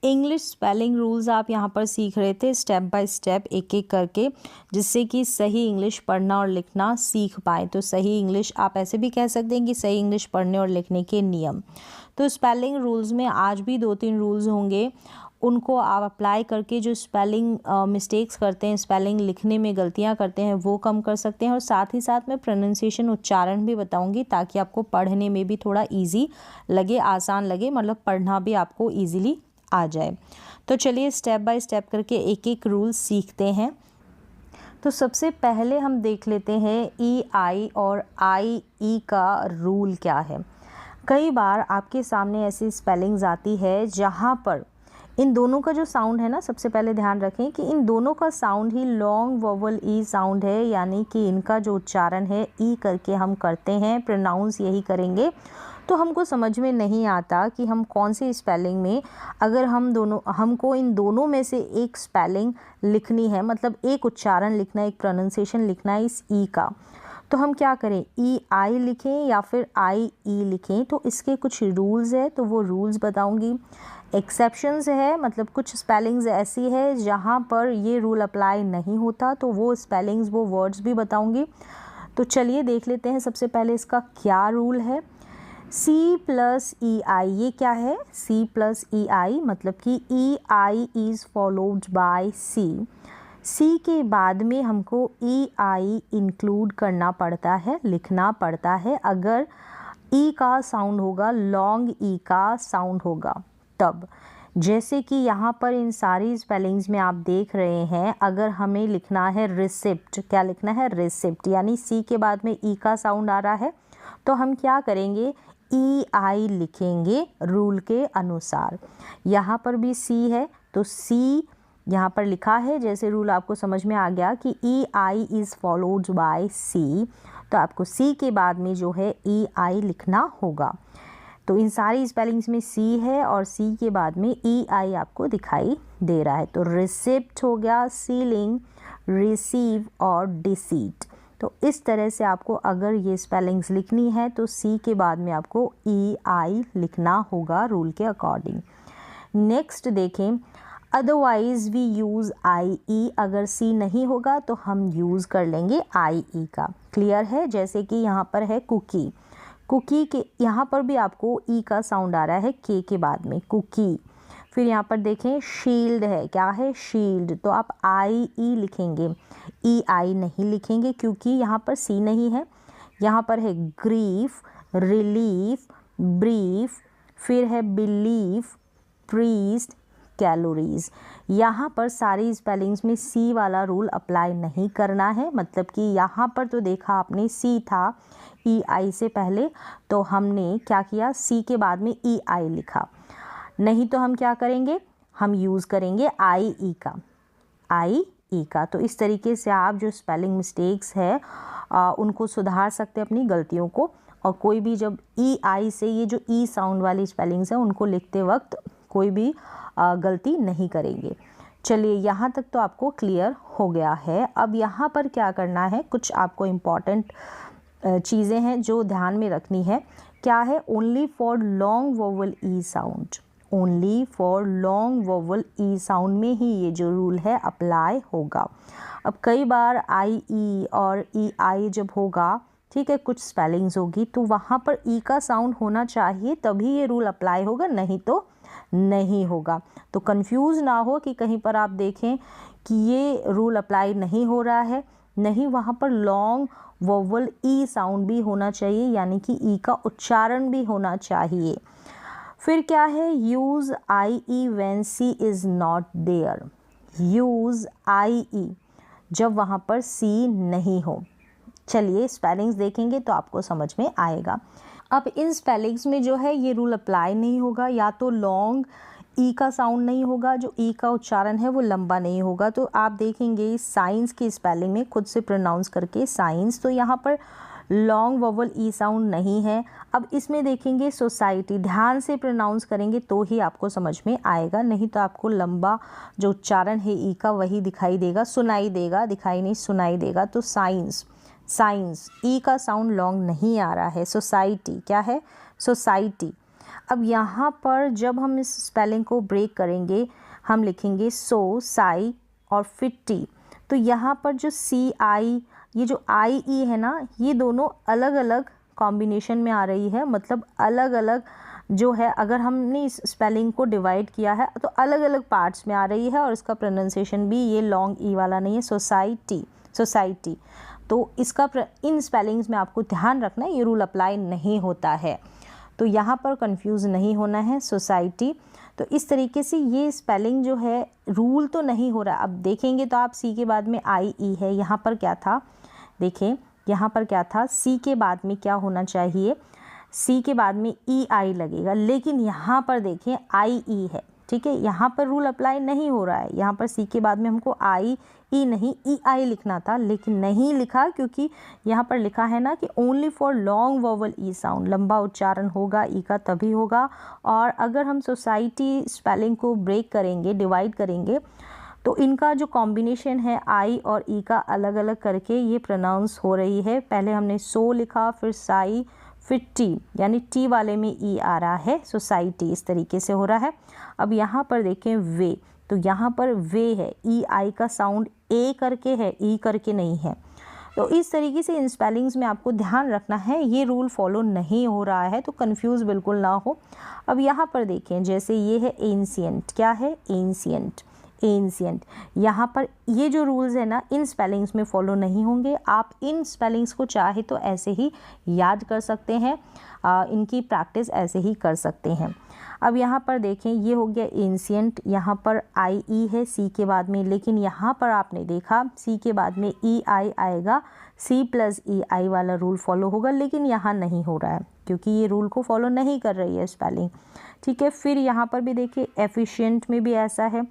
English spelling rules आप यहाँ पर सीख रहे थे स्टेप बाय स्टेप एक एक करके, जिससे कि सही इंग्लिश पढ़ना और लिखना सीख पाए। तो सही इंग्लिश आप ऐसे भी कह सकते हैं कि सही इंग्लिश पढ़ने और लिखने के नियम। तो स्पेलिंग रूल्स में आज भी 2-3 रूल्स होंगे, उनको आप अप्लाई करके जो स्पेलिंग मिस्टेक्स करते हैं, स्पेलिंग लिखने में गलतियां करते हैं, वो कम कर सकते हैं। और साथ ही साथ मैं प्रोनाउंसिएशन उच्चारण भी बताऊंगी ताकि आपको पढ़ने में भी थोड़ा इजी लगे, आसान लगे, मतलब पढ़ना भी आपको इजीली आ जाए। तो चलिए स्टेप बाय स्टेप करके एक एक रूल सीखते हैं। तो सबसे पहले हम देख लेते हैं ई आई और आई ई का रूल क्या है। कई बार आपके सामने ऐसी स्पेलिंग्स आती है जहाँ पर इन दोनों का जो साउंड है ना, सबसे पहले ध्यान रखें कि इन दोनों का साउंड ही लॉन्ग वोवल ई साउंड है, यानी कि इनका जो उच्चारण है ई करके हम करते हैं, प्रोनाउंस यही करेंगे। तो हमको समझ में नहीं आता कि हम कौन सी स्पेलिंग में, अगर हमको इन दोनों में से एक स्पेलिंग लिखनी है, मतलब एक उच्चारण लिखना है, एक प्रोनाउंसिएशन लिखना है इस ई का, तो हम क्या करें, ई आई लिखें या फिर आई ई लिखें। तो इसके कुछ रूल्स है, तो वो रूल्स बताऊंगी। एक्सेप्शंस है, मतलब कुछ स्पेलिंग्स ऐसी है जहाँ पर ये रूल अप्लाई नहीं होता, तो वो स्पेलिंग्स, वो वर्ड्स भी बताऊंगी। तो चलिए देख लेते हैं सबसे पहले इसका क्या रूल है। सी प्लस ई आई, ये क्या है, सी प्लस ई आई, मतलब कि ई आई इज़ फॉलोड बाय सी। सी के बाद में हमको ई आई इंक्लूड करना पड़ता है, लिखना पड़ता है। अगर ई का साउंड होगा, लॉन्ग ई का साउंड होगा तब। जैसे कि यहाँ पर इन सारी स्पेलिंग्स में आप देख रहे हैं, अगर हमें लिखना है रिसिप्ट, क्या लिखना है, रिसिप्ट, यानी सी के बाद में ई का साउंड आ रहा है, तो हम क्या करेंगे, ई आई लिखेंगे रूल के अनुसार। यहाँ पर भी सी है, तो सी यहाँ पर लिखा है, जैसे रूल आपको समझ में आ गया कि ई आई इज़ फॉलोड बाय सी, तो आपको सी के बाद में जो है ई आई लिखना होगा। तो इन सारी स्पेलिंग्स में सी है और सी के बाद में ई आई आपको दिखाई दे रहा है। तो रिसिप्ट हो गया, सीलिंग, रिसीव और डिसीट। तो इस तरह से आपको अगर ये स्पेलिंग्स लिखनी है तो सी के बाद में आपको ई आई लिखना होगा रूल के अकॉर्डिंग। नेक्स्ट देखें, अदरवाइज वी यूज़ आई ई, अगर सी नहीं होगा तो हम यूज़ कर लेंगे आई ई का। क्लियर है, जैसे कि यहाँ पर है कुकी, कुकी के यहाँ पर भी आपको ई का साउंड आ रहा है के बाद में, कुकी। फिर यहाँ पर देखें शील्ड है, क्या है, शील्ड, तो आप आई ई लिखेंगे, ई आई नहीं लिखेंगे क्योंकि यहाँ पर सी नहीं है। यहाँ पर है ग्रीफ, रिलीफ, ब्रीफ, फिर है बिलीफ, प्रीस्ट, कैलोरीज। यहाँ पर सारी स्पेलिंग्स में सी वाला रूल अप्लाई नहीं करना है, मतलब कि यहाँ पर तो देखा आपने सी था ई आई से पहले, तो हमने क्या किया, सी के बाद में ई आई लिखा। नहीं तो हम क्या करेंगे, हम यूज़ करेंगे आई ई का, आई ई का। तो इस तरीके से आप जो स्पेलिंग मिस्टेक्स है उनको सुधार सकते हैं, अपनी गलतियों को। और कोई भी जब ई आई से ये जो ई साउंड वाली स्पेलिंग्स हैं उनको लिखते वक्त कोई भी गलती नहीं करेंगे। चलिए यहाँ तक तो आपको क्लियर हो गया है। अब यहाँ पर क्या करना है, कुछ आपको इम्पॉर्टेंट चीज़ें हैं जो ध्यान में रखनी है। क्या है, only for long vowel E sound, only for long vowel E sound में ही ये जो रूल है अप्लाई होगा। अब कई बार आई ई और ई आई जब होगा, ठीक है, कुछ स्पेलिंग्स होगी तो वहाँ पर ई का साउंड होना चाहिए तभी ये रूल अप्लाई होगा, नहीं तो नहीं होगा। तो कंफ्यूज ना हो कि कहीं पर आप देखें कि ये रूल अप्लाई नहीं हो रहा है, नहीं, वहाँ पर लॉन्ग वोवल ई साउंड भी होना चाहिए, यानी कि ई का उच्चारण भी होना चाहिए। फिर क्या है, use I E when C is not there, use I E जब वहाँ पर सी नहीं हो। चलिए स्पेलिंग्स देखेंगे तो आपको समझ में आएगा। अब इन स्पेलिंग्स में जो है ये रूल अप्लाई नहीं होगा, या तो लॉन्ग ई का साउंड नहीं होगा, जो ई का उच्चारण है वो लंबा नहीं होगा। तो आप देखेंगे साइंस की स्पेलिंग में खुद से प्रोनाउंस करके साइंस, तो यहाँ पर लॉन्ग वोवल ई साउंड नहीं है। अब इसमें देखेंगे सोसाइटी, ध्यान से प्रोनाउंस करेंगे तो ही आपको समझ में आएगा, नहीं तो आपको लंबा जो उच्चारण है ई का वही दिखाई देगा, सुनाई देगा, दिखाई नहीं सुनाई देगा। तो साइंस, साइंस ई का साउंड लॉन्ग नहीं आ रहा है। सोसाइटी क्या है, सोसाइटी, अब यहाँ पर जब हम इस स्पेलिंग को ब्रेक करेंगे, हम लिखेंगे सो, साई और फिर टी। तो यहाँ पर जो सी आई, ये जो आई ई है ना, ये दोनों अलग अलग कॉम्बिनेशन में आ रही है, मतलब अलग अलग जो है, अगर हमने इस स्पेलिंग को डिवाइड किया है तो अलग अलग पार्ट्स में आ रही है, और इसका प्रोनाउंसिएशन भी ये लॉन्ग ई वाला नहीं है, सोसाइटी, सोसाइटी। तो इसका इन स्पेलिंग्स में आपको ध्यान रखना है, ये रूल अप्लाई नहीं होता है, तो यहाँ पर कंफ्यूज नहीं होना है, सोसाइटी। तो इस तरीके से ये स्पेलिंग जो है, रूल तो नहीं हो रहा। अब देखेंगे तो आप सी के बाद में आई ई है, यहाँ पर क्या था, देखें यहाँ पर क्या था, सी के बाद में क्या होना चाहिए, सी के बाद में ई आई लगेगा, लेकिन यहाँ पर देखें आई ई है, ठीक है, यहाँ पर रूल अप्लाई नहीं हो रहा है। यहाँ पर सी के बाद में हमको आई ई नहीं ई आई लिखना था, लेकिन नहीं लिखा, क्योंकि यहाँ पर लिखा है ना कि only for long vowel E sound, लंबा उच्चारण होगा ई का तभी होगा। और अगर हम सोसाइटी स्पेलिंग को ब्रेक करेंगे, डिवाइड करेंगे, तो इनका जो कॉम्बिनेशन है आई और ई का अलग अलग करके ये प्रोनाउंस हो रही है। पहले हमने सो लिखा, फिर साई, फिर टी, यानी टी वाले में ई आ रहा है, सोसाइटी, इस तरीके से हो रहा है। अब यहाँ पर देखें वे, तो यहाँ पर वे है, ई आई का साउंड ए करके है, ई करके नहीं है। तो इस तरीके से इन स्पेलिंग्स में आपको ध्यान रखना है, ये रूल फॉलो नहीं हो रहा है, तो कंफ्यूज बिल्कुल ना हो। अब यहाँ पर देखें, जैसे ये है एंशिएंट, क्या है, एंशिएंट, एंशिएंट। यहाँ पर ये जो रूल्स है ना, इन स्पेलिंग्स में फॉलो नहीं होंगे। आप इन स्पेलिंग्स को चाहे तो ऐसे ही याद कर सकते हैं, इनकी प्रैक्टिस ऐसे ही कर सकते हैं। अब यहाँ पर देखें, ये हो गया एंशिएंट, यहाँ पर आई ई है सी के बाद में, लेकिन यहाँ पर आपने देखा सी के बाद में ई आई आएगा, सी प्लस ई आई वाला रूल फॉलो होगा, लेकिन यहाँ नहीं हो रहा है, क्योंकि ये रूल को फॉलो नहीं कर रही है स्पेलिंग, ठीक है। फिर यहाँ पर भी देखिए एफिशिएंट में भी ऐसा है,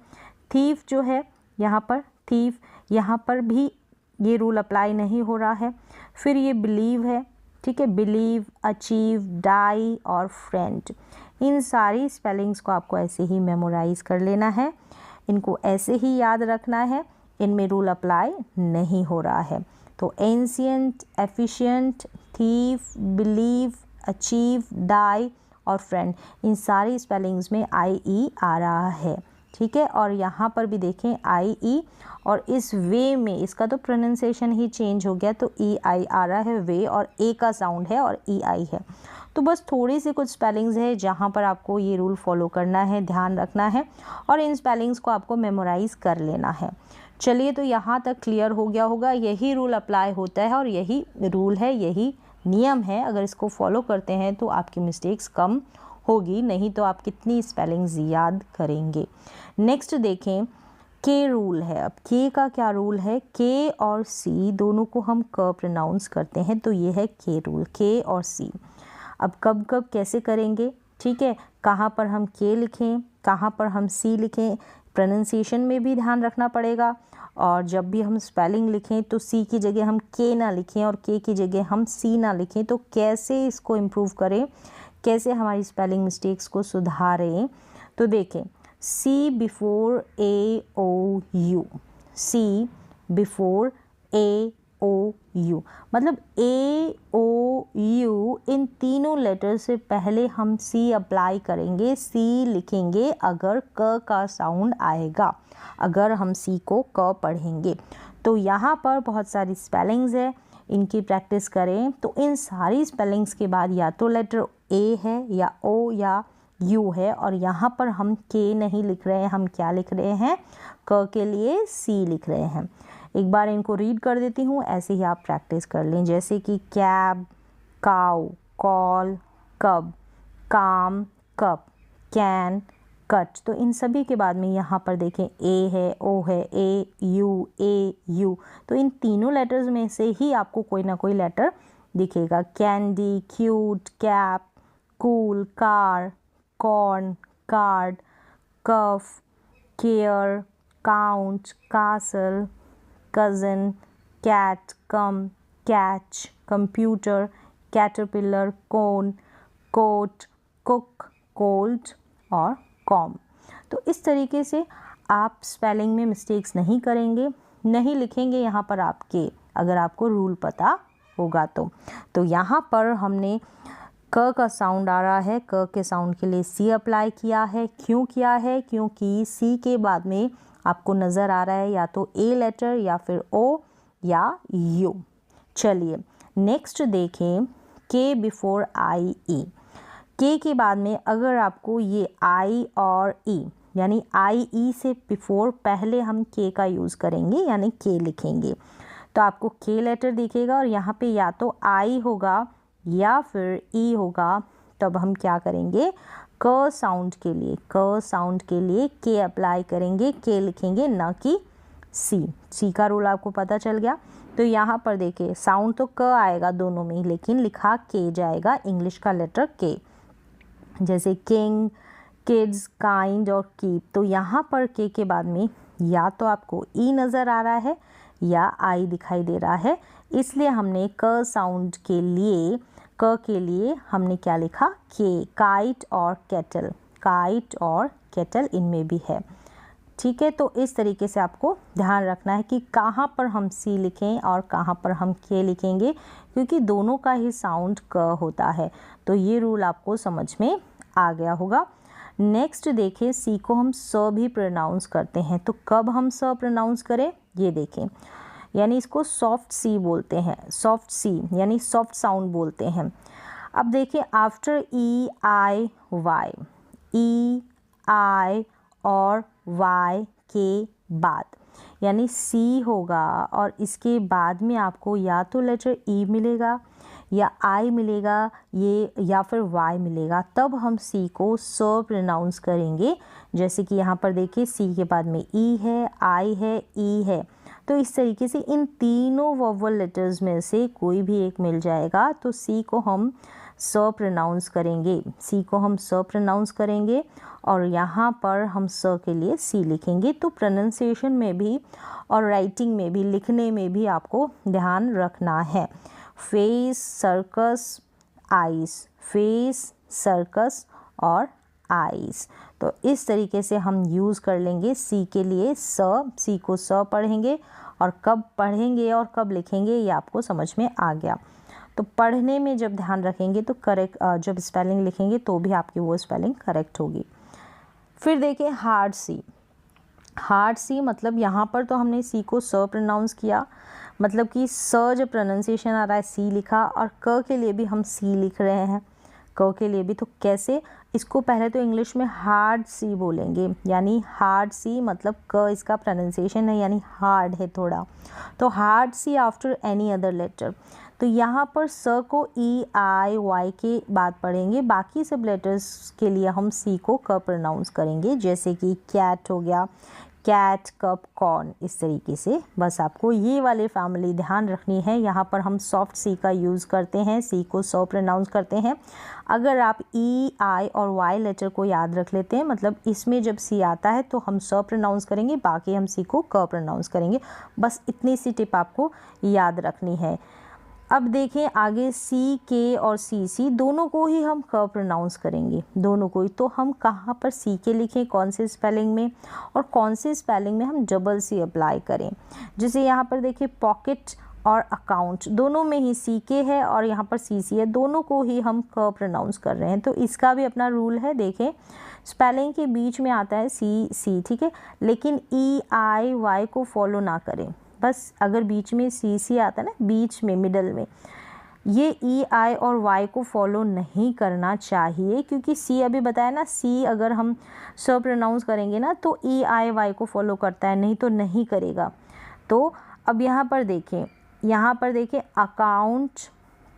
थीफ जो है यहाँ पर, थीफ, यहाँ पर भी ये रूल अप्लाई नहीं हो रहा है। फिर ये बिलीव है, ठीक है, बिलीव, अचीव, डाई और फ्रेंड, इन सारी स्पेलिंग्स को आपको ऐसे ही मेमोराइज कर लेना है, इनको ऐसे ही याद रखना है, इनमें रूल अप्लाई नहीं हो रहा है। तो ancient, efficient, thief, believe, achieve, die और फ्रेंड, इन सारी स्पेलिंग्स में आई ई आ रहा है, ठीक है। और यहाँ पर भी देखें आई ई, और इस वे में इसका तो प्रोनाउंसिएशन ही चेंज हो गया, तो ई आई आ रहा है वे, और ए का साउंड है और ई आई है। तो बस थोड़ी सी कुछ स्पेलिंग्स है जहाँ पर आपको ये रूल फॉलो करना है, ध्यान रखना है, और इन स्पेलिंग्स को आपको मेमोराइज कर लेना है। चलिए, तो यहाँ तक क्लियर हो गया होगा, यही रूल अप्लाई होता है और यही रूल है, यही नियम है। अगर इसको फॉलो करते हैं तो आपकी मिस्टेक्स कम होगी, नहीं तो आप कितनी स्पेलिंग्स याद करेंगे। नेक्स्ट देखें, के रूल है। अब के का क्या रूल है, के और सी दोनों को हम क प्रोनाउंस करते हैं, तो ये है के रूल, के और सी। अब कब कब कैसे करेंगे, ठीक है, कहाँ पर हम के लिखें, कहाँ पर हम सी लिखें, प्रोनाउंसिएशन में भी ध्यान रखना पड़ेगा। और जब भी हम स्पेलिंग लिखें तो सी की जगह हम के ना लिखें और के की जगह हम सी ना लिखें। तो कैसे इसको इम्प्रूव करें, कैसे हमारी स्पेलिंग मिस्टेक्स को सुधारें, तो देखें, C before A O U, C before A O U, मतलब ए ओ यू, इन तीनों लेटर से पहले हम सी अप्लाई करेंगे, सी लिखेंगे अगर क का साउंड आएगा, अगर हम सी को क पढ़ेंगे। तो यहाँ पर बहुत सारी स्पेलिंग्स है, इनकी प्रैक्टिस करें। तो इन सारी स्पेलिंग्स के बाद या तो लेटर ए है या ओ या यू है, और यहाँ पर हम के नहीं लिख रहे हैं, हम क्या लिख रहे हैं, क के लिए सी लिख रहे हैं। एक बार इनको रीड कर देती हूँ, ऐसे ही आप प्रैक्टिस कर लें, जैसे कि कैब, काउ, कॉल, कब, काम, कप, कैन, कट। तो इन सभी के बाद में यहाँ पर देखें ए है, ओ है, ए यू, तो इन तीनों लेटर्स में से ही आपको कोई ना कोई लेटर दिखेगा। Candy, cute, cap, cool, car, corn, card, cuff, care, count, castle, cousin, cat, come, catch, computer, caterpillar, cone, coat, cook, cold और कॉम। तो इस तरीके से आप स्पेलिंग में मिस्टेक्स नहीं करेंगे, नहीं लिखेंगे यहाँ पर आपके, अगर आपको रूल पता होगा तो यहाँ पर हमने क का साउंड आ रहा है, क के साउंड के लिए सी अप्लाई किया है। क्यों किया है? क्योंकि सी के बाद में आपको नज़र आ रहा है या तो ए लेटर या फिर ओ या यू। चलिए नेक्स्ट देखें, के बिफोर आई ई। के के बाद में अगर आपको ये आई और ई यानी आई ई से बिफोर पहले हम के का यूज़ करेंगे यानी के लिखेंगे तो आपको के लेटर दिखेगा और यहाँ पे या तो आई होगा या फिर ई होगा। तब हम क्या करेंगे, क साउंड के लिए के अप्लाई करेंगे, के लिखेंगे ना कि सी का रूल आपको पता चल गया। तो यहाँ पर देखिए साउंड तो क आएगा दोनों में लेकिन लिखा के जाएगा, इंग्लिश का लेटर के, जैसे किंग, किड्स, काइंड और कीप। तो यहाँ पर के बाद में या तो आपको ई नज़र आ रहा है या आई दिखाई दे रहा है, इसलिए हमने क साउंड के लिए, क के लिए हमने क्या लिखा, के। काइट और केटल इनमें भी है। ठीक है, तो इस तरीके से आपको ध्यान रखना है कि कहाँ पर हम सी लिखें और कहाँ पर हम के लिखेंगे, क्योंकि दोनों का ही साउंड क होता है। तो ये रूल आपको समझ में आ गया होगा। नेक्स्ट देखिए, सी को हम स भी प्रोनाउंस करते हैं। तो कब हम स प्रोनाउंस करें ये देखें, यानी इसको सॉफ्ट सी बोलते हैं, सॉफ्ट सी यानी सॉफ्ट साउंड बोलते हैं। अब देखिए आफ्टर ई आई वाई, ई आई और वाई के बाद यानी सी होगा और इसके बाद में आपको या तो लेटर ई मिलेगा या आई मिलेगा ये या फिर वाई मिलेगा, तब हम सी को स प्रोनाउंस करेंगे। जैसे कि यहाँ पर देखिए सी के बाद में ई है, आई है, ई है। तो इस तरीके से इन तीनों वोवल लेटर्स में से कोई भी एक मिल जाएगा तो सी को हम स प्रोनाउंस करेंगे, सी को हम स प्रोनाउंस करेंगे और यहाँ पर हम स के लिए सी लिखेंगे। तो प्रोनाउंसिएशन में भी और राइटिंग में भी, लिखने में भी आपको ध्यान रखना है। Face, circus, ice, face, circus और आइस। तो इस तरीके से हम यूज़ कर लेंगे सी के लिए सी को स पढ़ेंगे और कब पढ़ेंगे और कब लिखेंगे ये आपको समझ में आ गया। तो पढ़ने में जब ध्यान रखेंगे तो करेक्ट, जब स्पेलिंग लिखेंगे तो भी आपकी वो स्पेलिंग करेक्ट होगी। फिर देखिए हार्ड सी मतलब यहाँ पर तो हमने सी को स प्रोनाउंस किया, मतलब कि स जब प्रोनाउंसिएशन आ रहा है सी लिखा, और क के लिए भी हम सी लिख रहे हैं, क के लिए भी। तो कैसे, इसको पहले तो इंग्लिश में हार्ड सी बोलेंगे, यानी हार्ड सी मतलब क इसका प्रोनाउंसिएशन है यानी हार्ड है थोड़ा। तो हार्ड सी आफ्टर एनी अदर लेटर। तो यहाँ पर स को ई आई वाई के बाद पढ़ेंगे, बाकी सब लेटर्स के लिए हम सी को क प्रोनाउंस करेंगे। जैसे कि कैट हो गया, कैट, कप, कॉर्न, इस तरीके से। बस आपको ये वाली फैमिली ध्यान रखनी है। यहाँ पर हम सॉफ्ट सी का यूज़ करते हैं, सी को स प्रोनाउंस करते हैं। अगर आप ई आई और वाई लेटर को याद रख लेते हैं, मतलब इसमें जब सी आता है तो हम स प्रोनाउंस करेंगे, बाकी हम सी को क प्रोनाउंस करेंगे। बस इतनी सी टिप आपको याद रखनी है। अब देखें आगे, सी के और सी दोनों को ही हम क प्रोनाउंस करेंगे, दोनों को ही। तो हम कहाँ पर सी के लिखें, कौन से स्पेलिंग में, और कौन से स्पेलिंग में हम डबल सी अप्लाई करें। जैसे यहाँ पर देखिए पॉकेट और अकाउंट दोनों में ही सी के है और यहाँ पर सी है, दोनों को ही हम क प्रोनाउंस कर रहे हैं। तो इसका भी अपना रूल है। देखें स्पेलिंग के बीच में आता है सी, ठीक है, लेकिन ई आई वाई को फॉलो ना करें। बस अगर बीच में सी आता है ना, बीच में मिडल में, ये ई आई और वाई को फॉलो नहीं करना चाहिए, क्योंकि सी अभी बताया ना, सी अगर हम स प्रोनाउंस करेंगे ना तो ई आई वाई को फॉलो करता है, नहीं तो नहीं करेगा। तो अब यहाँ पर देखें अकाउंट,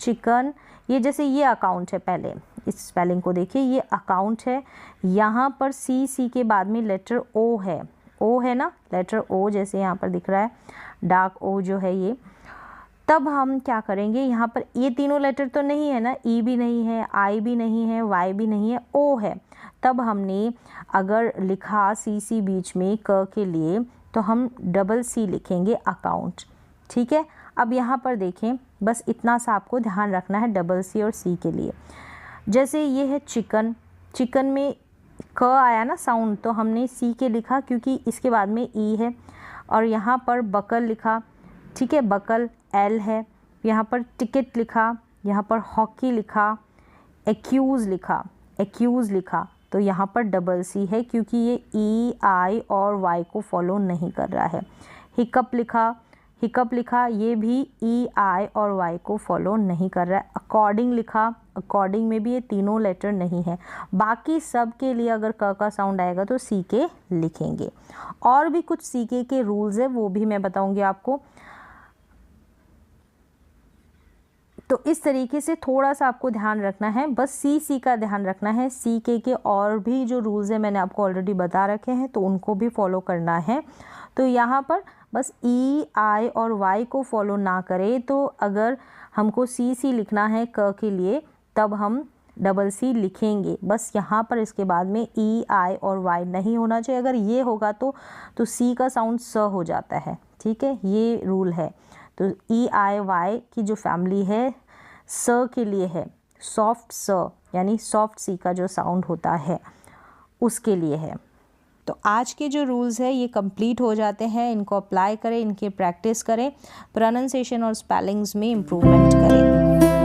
चिकन, ये जैसे ये अकाउंट है, पहले इस स्पेलिंग को देखिए, ये अकाउंट है। यहाँ पर सी के बाद में लेटर ओ है ना, लेटर ओ जैसे यहाँ पर दिख रहा है, डार्क ओ जो है ये। तब हम क्या करेंगे, यहाँ पर ये तीनों लेटर तो नहीं है ना, ई भी नहीं है, आई भी नहीं है, वाई भी नहीं है, ओ है। तब हमने अगर लिखा सी बीच में क के लिए तो हम डबल सी लिखेंगे, अकाउंट। ठीक है, अब यहाँ पर देखें, बस इतना सा आपको ध्यान रखना है डबल सी और सी के लिए। जैसे ये है चिकन, चिकन में क आया ना साउंड, तो हमने सी के लिखा क्योंकि इसके बाद में ई है। और यहाँ पर बकल लिखा, ठीक है, बकल एल है। यहाँ पर टिकट लिखा, यहाँ पर हॉकी लिखा, एक्यूज़ लिखा तो यहाँ पर डबल सी है क्योंकि ये ई आई और वाई को फॉलो नहीं कर रहा है। हिकअप लिखा ये भी ई आई और वाई को फॉलो नहीं कर रहा है। अकॉर्डिंग लिखा, अकॉर्डिंग में भी ये तीनों लेटर नहीं है। बाकी सब के लिए अगर क का साउंड आएगा तो सी के लिखेंगे। और भी कुछ सी के रूल्स है वो भी मैं बताऊंगी आपको। तो इस तरीके से थोड़ा सा आपको ध्यान रखना है, बस सी का ध्यान रखना है। सी के और भी जो रूल्स है मैंने आपको ऑलरेडी बता रखे हैं तो उनको भी फॉलो करना है। तो यहाँ पर बस ई आई और वाई को फॉलो ना करें। तो अगर हमको सी लिखना है क के लिए तब हम डबल सी लिखेंगे, बस यहाँ पर इसके बाद में ई आई और वाई नहीं होना चाहिए। अगर ये होगा तो सी का साउंड स हो जाता है, ठीक है, ये रूल है। तो ई आई वाई की जो फैमिली है स के लिए है, सॉफ्ट स यानी सॉफ्ट सी का जो साउंड होता है उसके लिए है। तो आज के जो रूल्स है ये कंप्लीट हो जाते हैं। इनको अप्लाई करें, इनकी प्रैक्टिस करें, प्रोनाउंसिएशन और स्पेलिंग्स में इम्प्रूवमेंट करें।